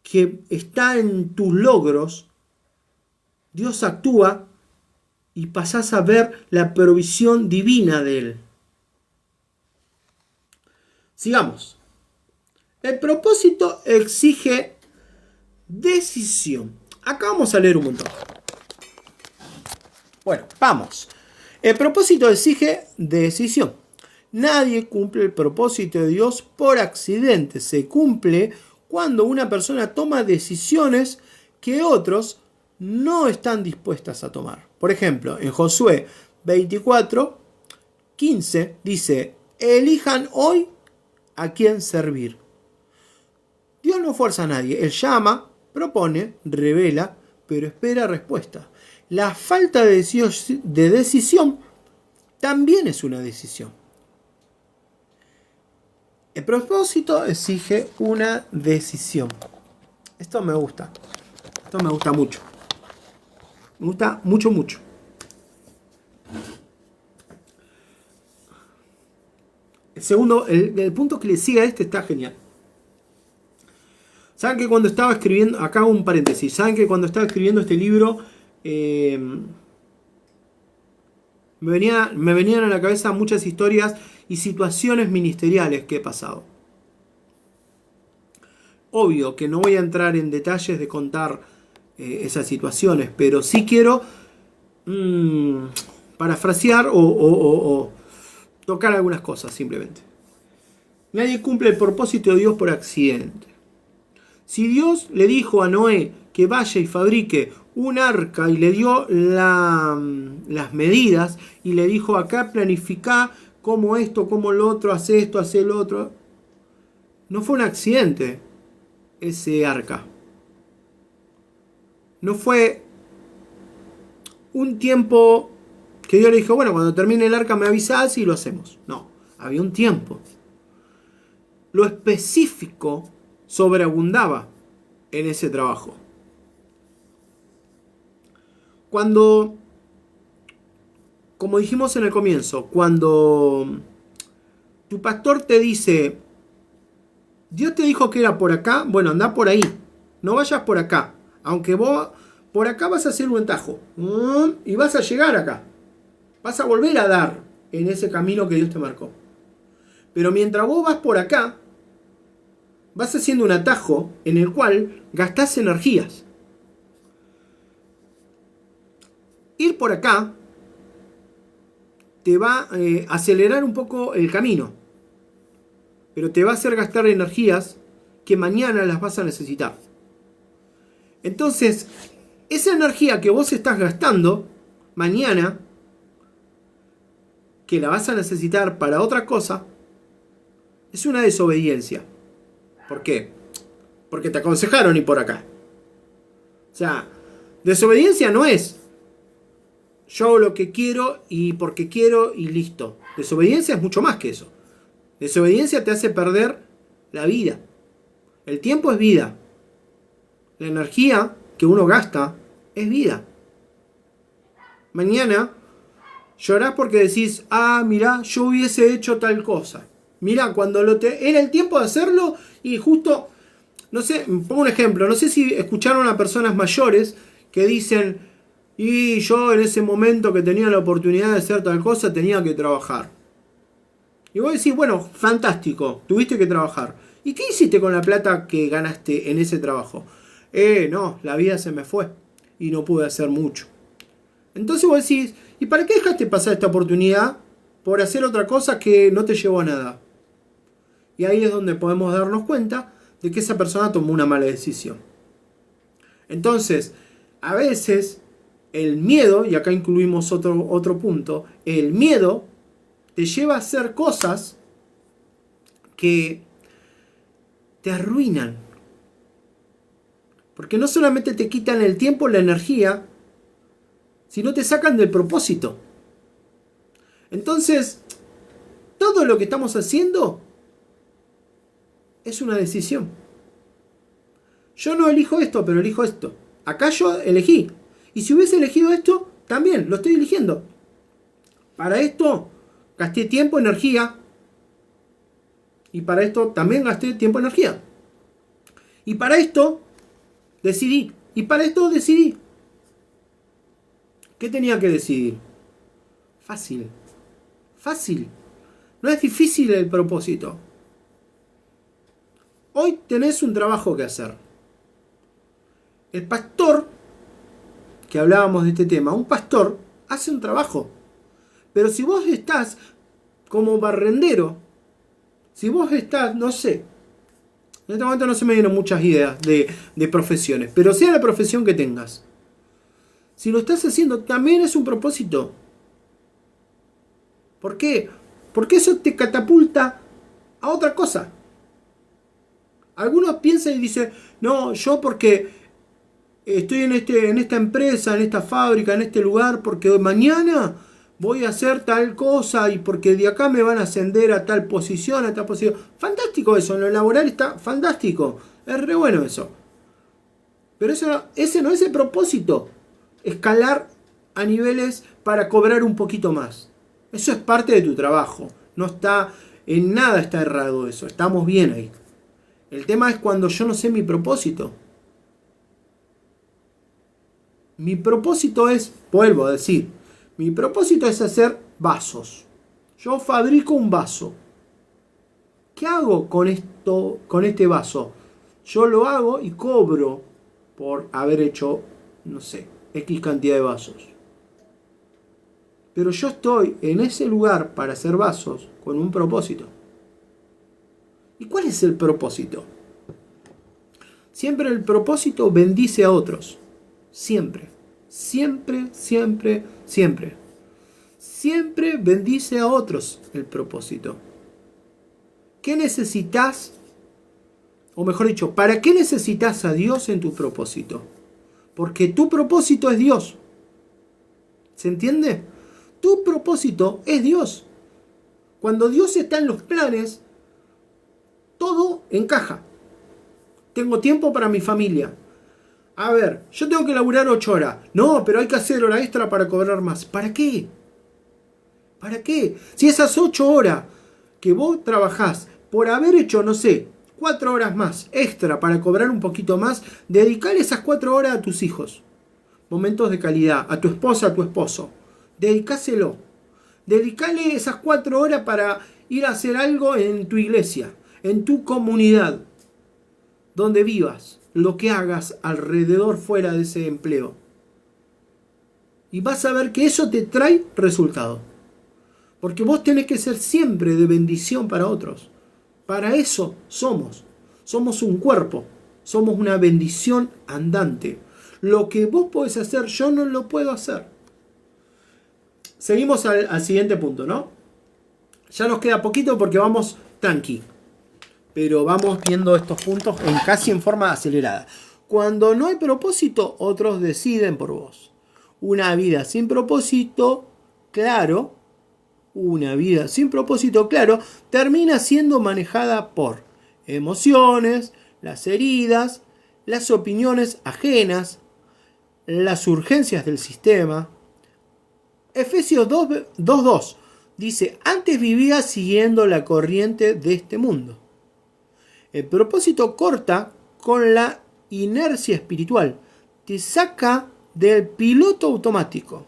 Speaker 1: que está en tus logros, Dios actúa y pasás a ver la provisión divina de Él. Sigamos. El propósito exige decisión. Acá vamos a leer un montón. Bueno, vamos. El propósito exige decisión. Nadie cumple el propósito de Dios por accidente. Se cumple cuando una persona toma decisiones que otros no están dispuestas a tomar. Por ejemplo, en Josué 24:15 dice: elijan hoy a quién servir. Dios no fuerza a nadie. Él llama, propone, revela, pero espera respuesta. La falta de decisión también es una decisión. El propósito exige una decisión. Esto me gusta. Esto me gusta mucho. Me gusta mucho, mucho. El segundo, el punto que le sigue a este está genial. Saben que cuando estaba escribiendo, acá un paréntesis, saben que cuando estaba escribiendo este libro, me venían a la cabeza muchas historias y situaciones ministeriales que he pasado. Obvio que no voy a entrar en detalles de contar esas situaciones, pero sí quiero parafrasear o tocar algunas cosas simplemente. Nadie cumple el propósito de Dios por accidente. Si Dios le dijo a Noé que vaya y fabrique un arca y le dio las medidas y le dijo: acá planificá como esto, como lo otro, hace esto, hace lo otro. No fue un accidente ese arca. No fue un tiempo que Dios le dijo, bueno, cuando termine el arca me avisás y lo hacemos. No, había un tiempo. Lo específico sobreabundaba en ese trabajo. Cuando, como dijimos en el comienzo, cuando tu pastor te dice, Dios te dijo que era por acá, bueno, anda por ahí, no vayas por acá, aunque vos por acá vas a hacer un atajo y vas a llegar acá, vas a volver a dar en ese camino que Dios te marcó. Pero mientras vos vas por acá, vas haciendo un atajo en el cual gastás energías. Ir por acá te va a acelerar un poco el camino, pero te va a hacer gastar energías que mañana las vas a necesitar. Entonces, esa energía que vos estás gastando mañana, que la vas a necesitar para otra cosa, es una desobediencia. ¿Por qué? Porque te aconsejaron ir por acá. O sea, desobediencia no es yo hago lo que quiero y porque quiero y listo. Desobediencia es mucho más que eso. Desobediencia te hace perder la vida. El tiempo es vida. La energía que uno gasta es vida. Mañana llorás porque decís, mirá, yo hubiese hecho tal cosa. Mirá, cuando era el tiempo de hacerlo y justo, no sé, pongo un ejemplo, no sé si escucharon a personas mayores que dicen, y yo en ese momento que tenía la oportunidad de hacer tal cosa tenía que trabajar. Y vos decís, bueno, fantástico, tuviste que trabajar. ¿Y qué hiciste con la plata que ganaste en ese trabajo? No, la vida se me fue y no pude hacer mucho. Entonces vos decís, ¿y para qué dejaste pasar esta oportunidad por hacer otra cosa que no te llevó a nada? Y ahí es donde podemos darnos cuenta de que esa persona tomó una mala decisión. Entonces, a veces el miedo, y acá incluimos otro punto, el miedo te lleva a hacer cosas que te arruinan. Porque no solamente te quitan el tiempo, la energía, sino te sacan del propósito. Entonces, todo lo que estamos haciendo es una decisión. Yo no elijo esto, pero elijo esto. Acá yo elegí. Y si hubiese elegido esto, también lo estoy eligiendo. Para esto gasté tiempo, energía. Y para esto también gasté tiempo, energía. Y para esto decidí. Y para esto decidí. ¿Qué tenía que decidir? Fácil. Fácil. No es difícil el propósito. Hoy tenés un trabajo que hacer. El pastor, que hablábamos de este tema, un pastor hace un trabajo. Pero si vos estás como barrendero, si vos estás, no sé, en este momento no se me dieron muchas ideas de profesiones, pero sea la profesión que tengas, si lo estás haciendo, también es un propósito. ¿Por qué? Porque eso te catapulta a otra cosa. Algunos piensan y dicen, no, yo porque estoy en esta empresa, en esta fábrica, en este lugar, porque mañana voy a hacer tal cosa y porque de acá me van a ascender a tal posición, a tal posición. Fantástico eso, en lo laboral está fantástico, es re bueno eso. Pero ese no es el propósito, escalar a niveles para cobrar un poquito más. Eso es parte de tu trabajo, no está, en nada está errado eso, estamos bien ahí. El tema es cuando yo no sé mi propósito. Mi propósito es, vuelvo a decir, mi propósito es hacer vasos. Yo fabrico un vaso. ¿Qué hago con esto, con este vaso? Yo lo hago y cobro por haber hecho, no sé, X cantidad de vasos. Pero yo estoy en ese lugar para hacer vasos con un propósito. ¿Y cuál es el propósito? Siempre el propósito bendice a otros. Siempre. Siempre, siempre, siempre. Siempre bendice a otros el propósito. ¿Qué necesitas? O mejor dicho, ¿para qué necesitas a Dios en tu propósito? Porque tu propósito es Dios. ¿Se entiende? Tu propósito es Dios. Cuando Dios está en los planes, todo encaja. Tengo tiempo para mi familia. A ver, yo tengo que laburar 8 horas. No, pero hay que hacer hora extra para cobrar más. ¿Para qué? ¿Para qué? Si esas 8 horas que vos trabajás por haber hecho, no sé, 4 horas más extra para cobrar un poquito más, dedicale esas 4 horas a tus hijos. Momentos de calidad, a tu esposa, a tu esposo. Dedicáselo. Dedicale esas 4 horas para ir a hacer algo en tu iglesia, en tu comunidad, donde vivas, lo que hagas alrededor fuera de ese empleo. Y vas a ver que eso te trae resultado. Porque vos tenés que ser siempre de bendición para otros. Para eso somos. Somos un cuerpo. Somos una bendición andante. Lo que vos podés hacer, yo no lo puedo hacer. Seguimos al siguiente punto, ¿no? Ya nos queda poquito porque vamos tranqui. Pero vamos viendo estos puntos casi en forma acelerada. Cuando no hay propósito, otros deciden por vos. Una vida sin propósito claro, termina siendo manejada por emociones, las heridas, las opiniones ajenas, las urgencias del sistema. Efesios 2:2 dice, antes vivía siguiendo la corriente de este mundo. El propósito corta con la inercia espiritual. Te saca del piloto automático.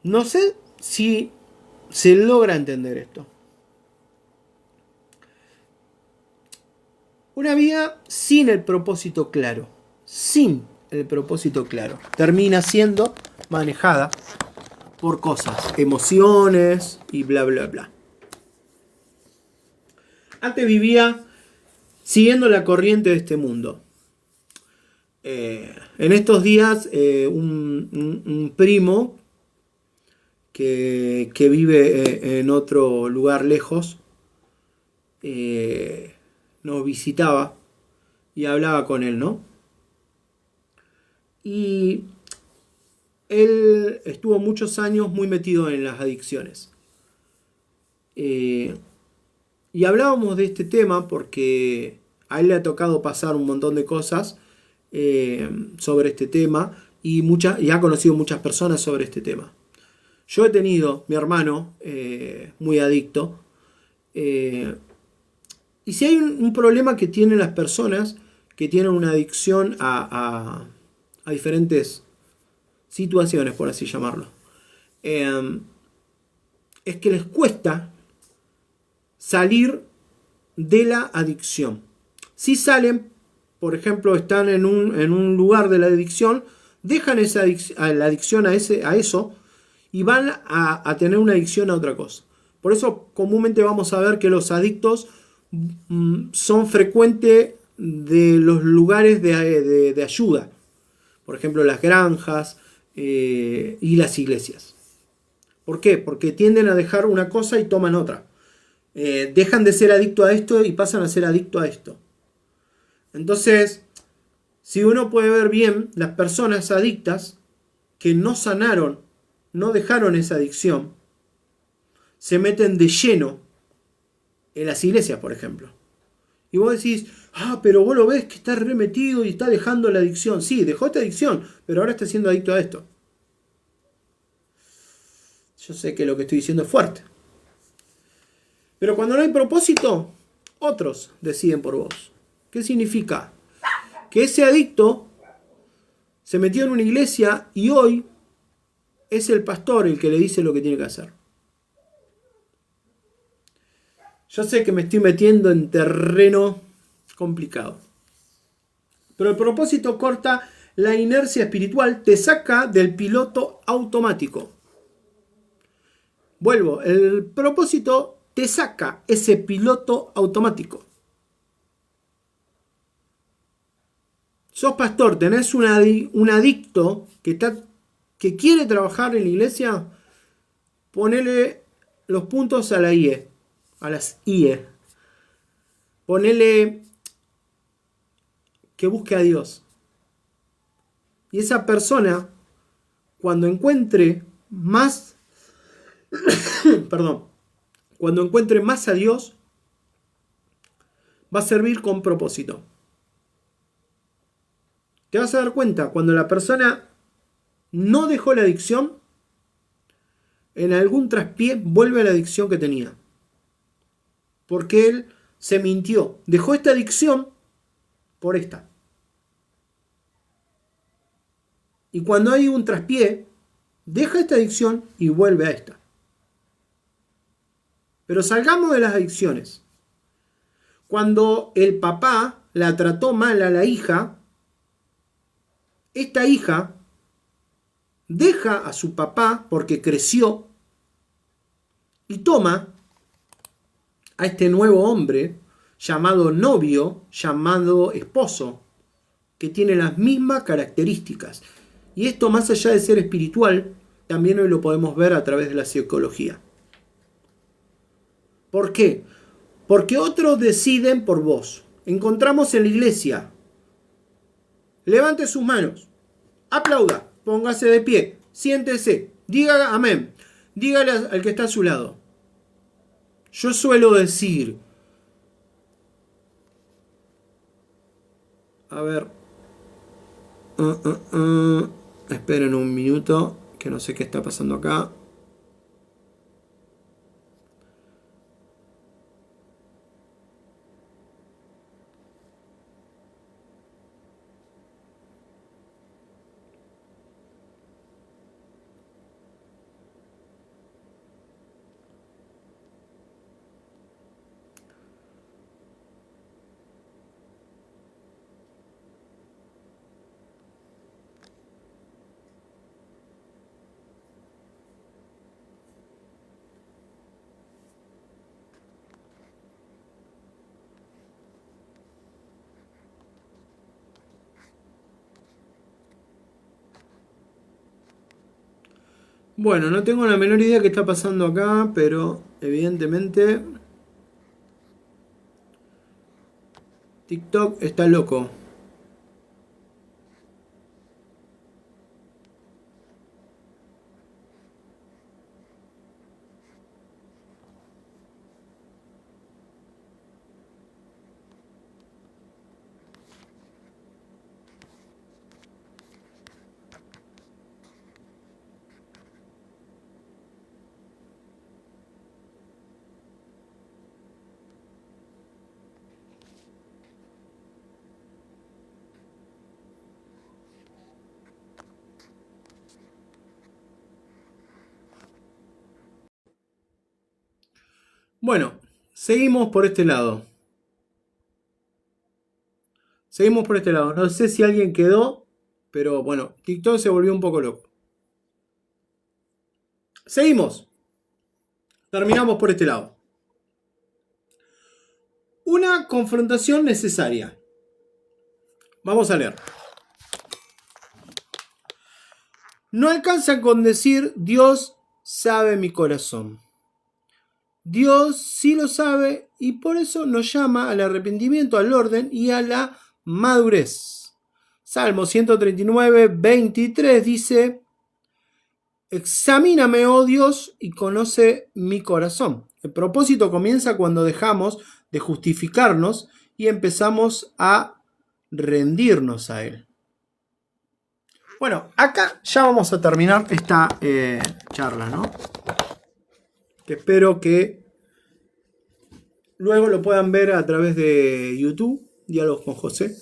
Speaker 1: No sé si se logra entender esto. Una vida sin el propósito claro. Sin el propósito claro. Termina siendo manejada por cosas, emociones y bla bla bla. Antes vivía siguiendo la corriente de este mundo. En estos días un primo que vive en otro lugar lejos nos visitaba y hablaba con él, ¿no? Y él estuvo muchos años muy metido en las adicciones. Y hablábamos de este tema porque a él le ha tocado pasar un montón de cosas sobre este tema y ha conocido muchas personas sobre este tema. Yo he tenido mi hermano muy adicto. Y si hay un problema que tienen las personas que tienen una adicción a diferentes situaciones, por así llamarlo, es que les cuesta salir de la adicción. Si salen, por ejemplo, están en un lugar de la adicción, dejan la adicción a eso y van a tener una adicción a otra cosa. Por eso comúnmente vamos a ver que los adictos son frecuentes de los lugares de ayuda. Por ejemplo, las granjas y las iglesias. ¿Por qué? Porque tienden a dejar una cosa y toman otra. Dejan de ser adictos a esto y pasan a ser adictos a esto. Entonces, si uno puede ver bien, las personas adictas que no sanaron, no dejaron esa adicción, se meten de lleno en las iglesias, por ejemplo. Y vos decís, pero vos lo ves que está remetido y está dejando la adicción. Sí, dejó esta adicción, pero ahora está siendo adicto a esto. Yo sé que lo que estoy diciendo es fuerte. Pero cuando no hay propósito, otros deciden por vos. ¿Qué significa? Que ese adicto se metió en una iglesia y hoy es el pastor el que le dice lo que tiene que hacer. Yo sé que me estoy metiendo en terreno complicado. Pero el propósito corta la inercia espiritual, te saca del piloto automático. Vuelvo, el propósito te saca ese piloto automático. Sos pastor, tenés un adicto que que quiere trabajar en la iglesia, ponele los puntos a la IE, a las IE. Ponele que busque a Dios. Y esa persona, cuando encuentre más, perdón, cuando encuentre más a Dios, va a servir con propósito. Te vas a dar cuenta, cuando la persona no dejó la adicción, en algún traspié vuelve a la adicción que tenía. Porque él se mintió. Dejó esta adicción por esta. Y cuando hay un traspié, deja esta adicción y vuelve a esta. Pero salgamos de las adicciones. Cuando el papá la trató mal a la hija, esta hija deja a su papá porque creció y toma a este nuevo hombre llamado novio, llamado esposo, que tiene las mismas características. Y esto, más allá de ser espiritual, también hoy lo podemos ver a través de la psicología. ¿Por qué? Porque otros deciden por vos. Encontramos en la iglesia. Levante sus manos. Aplauda. Póngase de pie. Siéntese. Diga amén. Dígale al que está a su lado. Yo suelo decir. A ver. Esperen un minuto. Que no sé qué está pasando acá. Bueno, no tengo la menor idea qué está pasando acá, pero evidentemente TikTok está loco. Bueno, seguimos por este lado. Seguimos por este lado. No sé si alguien quedó, pero bueno, TikTok se volvió un poco loco. Seguimos. Terminamos por este lado. Una confrontación necesaria. Vamos a leer. No alcanza con decir Dios sabe mi corazón. Dios sí lo sabe y por eso nos llama al arrepentimiento, al orden y a la madurez. Salmo 139, 23 dice: examíname, oh Dios, y conoce mi corazón. El propósito comienza cuando dejamos de justificarnos y empezamos a rendirnos a Él. Bueno, acá ya vamos a terminar esta charla, ¿no? Que espero que luego lo puedan ver a través de YouTube, Diálogos con José.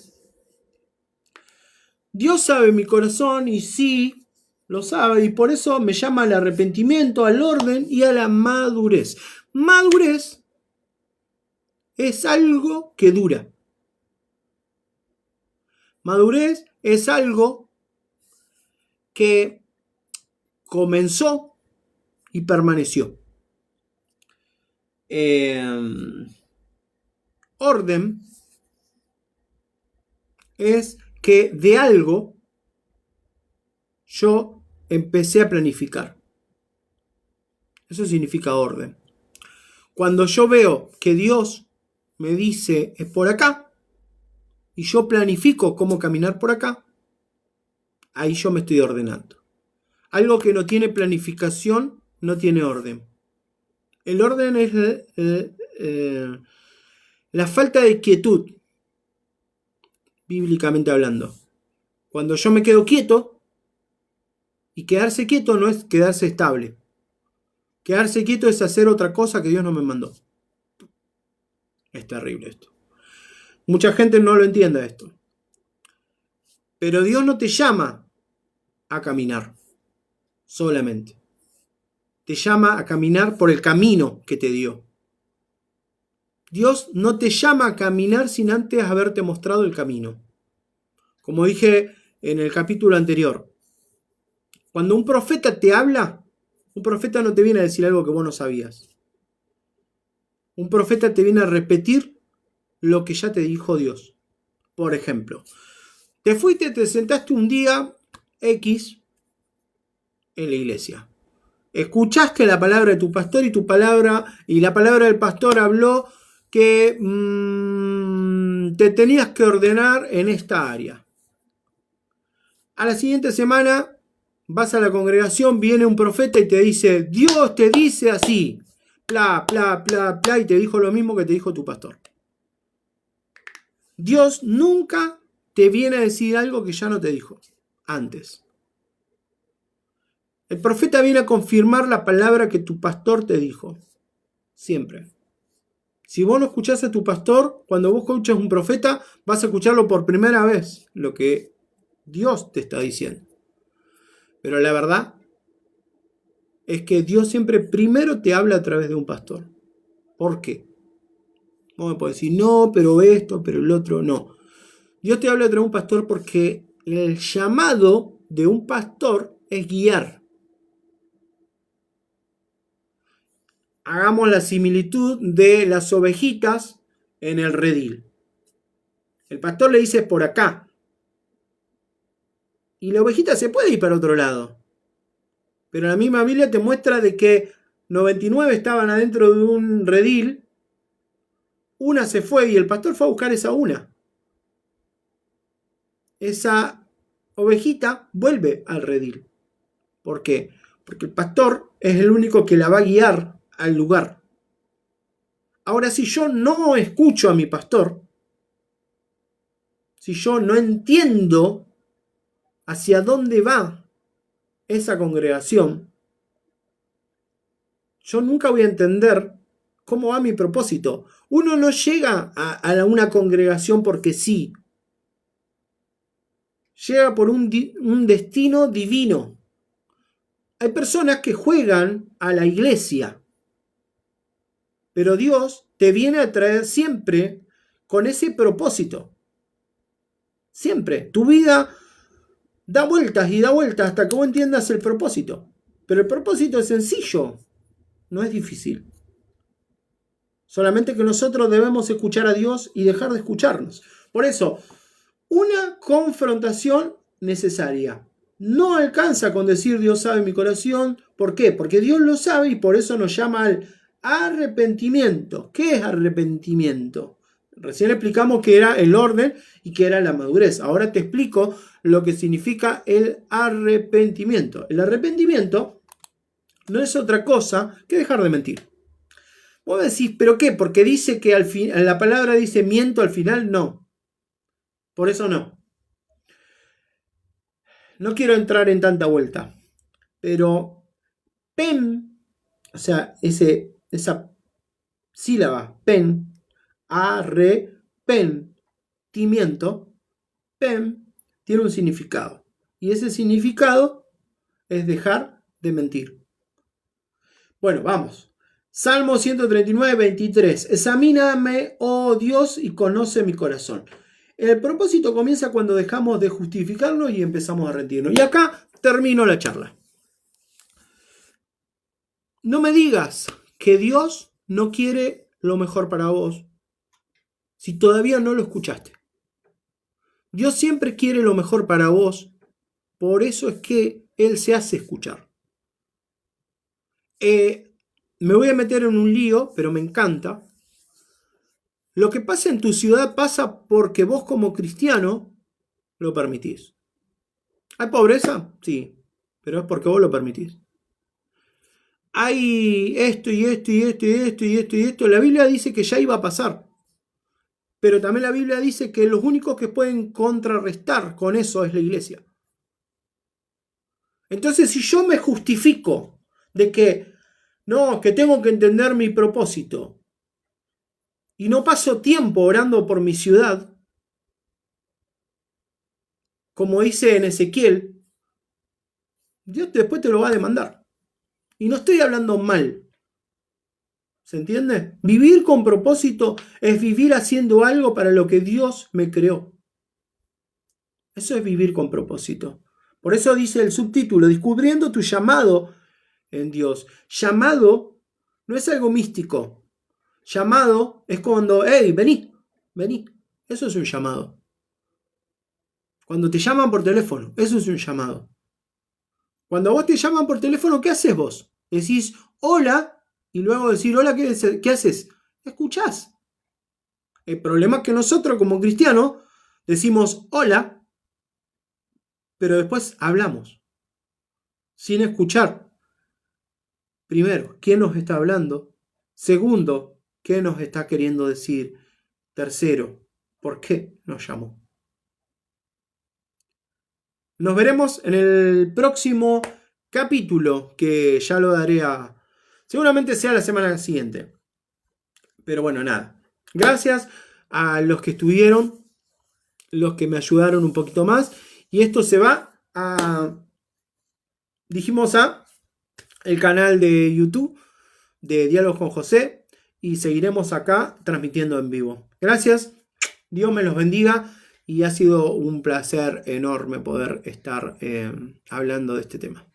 Speaker 1: Dios sabe mi corazón y sí, lo sabe, y por eso me llama al arrepentimiento, al orden y a la madurez. Madurez es algo que dura. Madurez es algo que comenzó y permaneció. Orden es que de algo yo empecé a planificar. Eso significa orden. Cuando yo veo que Dios me dice es por acá y yo planifico cómo caminar por acá, ahí yo me estoy ordenando. Algo que no tiene planificación no tiene orden. El orden es la falta de quietud, bíblicamente hablando. Cuando yo me quedo quieto, y quedarse quieto no es quedarse estable. Quedarse quieto es hacer otra cosa que Dios no me mandó. Es terrible esto. Mucha gente no lo entiende esto. Pero Dios no te llama a caminar solamente. Te llama a caminar por el camino que te dio. Dios no te llama a caminar sin antes haberte mostrado el camino. Como dije en el capítulo anterior, cuando un profeta te habla, un profeta no te viene a decir algo que vos no sabías. Un profeta te viene a repetir lo que ya te dijo Dios. Por ejemplo, te fuiste, te sentaste un día X en la iglesia. Escuchaste la palabra de tu pastor y la palabra del pastor habló que te tenías que ordenar en esta área. A la siguiente semana vas a la congregación, viene un profeta y te dice, Dios te dice así, bla, bla, bla, bla, y te dijo lo mismo que te dijo tu pastor. Dios nunca te viene a decir algo que ya no te dijo antes. El profeta viene a confirmar la palabra que tu pastor te dijo. Siempre. Si vos no escuchás a tu pastor, cuando vos escuchas a un profeta, vas a escucharlo por primera vez, lo que Dios te está diciendo. Pero la verdad es que Dios siempre primero te habla a través de un pastor. ¿Por qué? Vos me podés decir, no, pero esto, pero el otro, no. Dios te habla a través de un pastor porque el llamado de un pastor es guiar. Hagamos la similitud de las ovejitas en el redil. El pastor le dice por acá. Y la ovejita se puede ir para otro lado. Pero la misma Biblia te muestra de que 99 estaban adentro de un redil. Una se fue y el pastor fue a buscar esa una. Esa ovejita vuelve al redil. ¿Por qué? Porque el pastor es el único que la va a guiar al lugar. Ahora, si yo no escucho a mi pastor, si yo no entiendo hacia dónde va esa congregación, yo nunca voy a entender cómo va mi propósito. Uno no llega a una congregación porque sí. Llega por un destino divino. Hay personas que juegan a la iglesia, pero Dios te viene a traer siempre con ese propósito. Siempre. Tu vida da vueltas y da vueltas hasta que vos entiendas el propósito. Pero el propósito es sencillo, no es difícil. Solamente que nosotros debemos escuchar a Dios y dejar de escucharnos. Por eso, una confrontación necesaria. No alcanza con decir Dios sabe mi corazón. ¿Por qué? Porque Dios lo sabe y por eso nos llama al arrepentimiento. ¿Qué es arrepentimiento? Recién explicamos que era el orden y que era la madurez. Ahora te explico lo que significa el arrepentimiento. El arrepentimiento no es otra cosa que dejar de mentir. Vos decís, ¿pero qué? Porque dice que al fin, la palabra dice miento al final. No. Por eso no. No quiero entrar en tanta vuelta. Pero pen, o sea, esa sílaba, pen, arrepentimiento, pen, tiene un significado. Y ese significado es dejar de mentir. Bueno, vamos. Salmo 139, 23. Examíname, oh Dios, y conoce mi corazón. El propósito comienza cuando dejamos de justificarnos y empezamos a rendirnos. Y acá termino la charla. No me digas que Dios no quiere lo mejor para vos si todavía no lo escuchaste. Dios siempre quiere lo mejor para vos. Por eso es que Él se hace escuchar. Me voy a meter en un lío, pero me encanta. Lo que pasa en tu ciudad pasa porque vos como cristiano lo permitís. ¿Hay pobreza? Sí, pero es porque vos lo permitís. Hay esto y esto y esto y esto y esto y esto. La Biblia dice que ya iba a pasar. Pero también la Biblia dice que los únicos que pueden contrarrestar con eso es la iglesia. Entonces, si yo me justifico de que no, que tengo que entender mi propósito y no paso tiempo orando por mi ciudad, como dice en Ezequiel, Dios después te lo va a demandar. Y no estoy hablando mal. ¿Se entiende? Vivir con propósito es vivir haciendo algo para lo que Dios me creó. Eso es vivir con propósito. Por eso dice el subtítulo, descubriendo tu llamado en Dios. Llamado no es algo místico. Llamado es cuando, hey, vení, vení. Eso es un llamado. Cuando te llaman por teléfono, eso es un llamado. Cuando a vos te llaman por teléfono, ¿qué haces vos? Decís hola y luego decir hola, ¿qué haces? Escuchás. El problema es que nosotros como cristianos decimos hola, pero después hablamos sin escuchar. Primero, ¿quién nos está hablando? Segundo, ¿qué nos está queriendo decir? Tercero, ¿por qué nos llamó? Nos veremos en el próximo capítulo, que ya lo daré seguramente sea la semana siguiente. Pero bueno, nada. Gracias a los que estuvieron, los que me ayudaron un poquito más. Y esto se va dijimos el canal de YouTube de Diálogos con José. Y seguiremos acá transmitiendo en vivo. Gracias. Dios me los bendiga. Y ha sido un placer enorme poder estar hablando de este tema.